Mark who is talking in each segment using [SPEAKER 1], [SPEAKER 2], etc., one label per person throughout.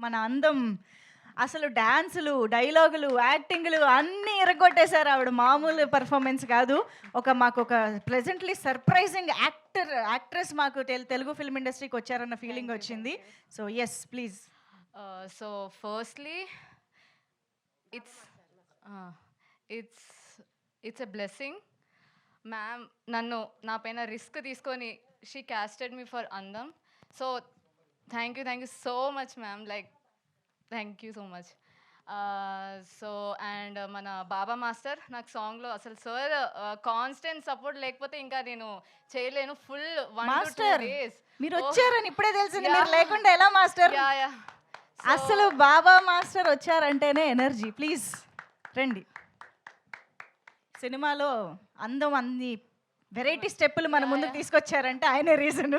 [SPEAKER 1] మన అందం అసలు డాన్సులు, డైలాగులు, యాక్టింగ్‌లు అన్నీ ఇరగ్గొట్టేశారు ఆవిడ. మామూలు పెర్ఫార్మన్స్ కాదు. మాకొక ప్లెజెంట్‌లీ సర్ప్రైజింగ్ యాక్ట్రెస్ మాకు తెలుగు ఫిల్మ్ ఇండస్ట్రీకి వచ్చారన్న ఫీలింగ్ వచ్చింది. So yes please.
[SPEAKER 2] So firstly it's it's it's a blessing. Ma'am నన్ను నా పైన రిస్క్ తీసుకొని షీ కాస్టెడ్ మీ ఫర్ అందం. So thank you so much ma'am. Like thank you so much. So and మన బాబా master నాకు సాంగ్లో అసలు సార్ కాన్స్టెంట్ సపోర్ట్ లేకపోతే ఇంకా నేను చేయలేను. ఫుల్ 1 to 2
[SPEAKER 1] మాస్టర్
[SPEAKER 2] days
[SPEAKER 1] మీరు వచ్చారని ఇప్పుడే తెలిసింది.
[SPEAKER 2] Yeah.
[SPEAKER 1] మీరు లేకుండా ఎలా మాస్టర్?
[SPEAKER 2] యా యా
[SPEAKER 1] అసలు బాబా మాస్టర్ వచ్చారంటేనే ఎనర్జీ. ప్లీజ్ రండి. సినిమాలో అందం అన్ని వెరైటీ స్టెప్పులు మన ముందుకు తీసుకొచ్చారంటే ఆయనే రీజన్.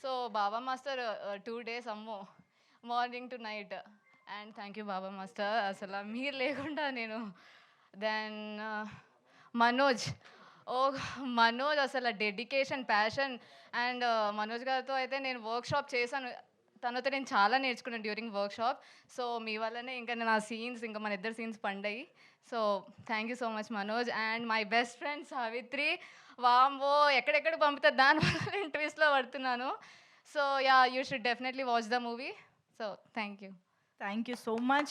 [SPEAKER 2] సో బాబా మాస్టర్ 2 days అమ్మో, morning to night. And thank you Baba master. అసలు మీరు లేకుండా నేను దెన్ మనోజ్. ఓ మనోజ్ అసలు డెడికేషన్, ప్యాషన్. అండ్ మనోజ్ గారితో అయితే నేను వర్క్షాప్ చేశాను. తనతో నేను చాలా నేర్చుకున్నాను డ్యూరింగ్ వర్క్షాప్. సో మీ వల్లనే ఇంకా నేను ఆ సీన్స్, ఇంకా మన ఇద్దరు సీన్స్ పండాయి. So thank you so much Manoj. And my best friend Savitri. వామ్మో ఎక్కడెక్కడ పంపుతా, దానివల్ల నేను ట్విస్ట్లో పడుతున్నాను. So yeah, you should definitely watch the movie. So thank you
[SPEAKER 1] so much.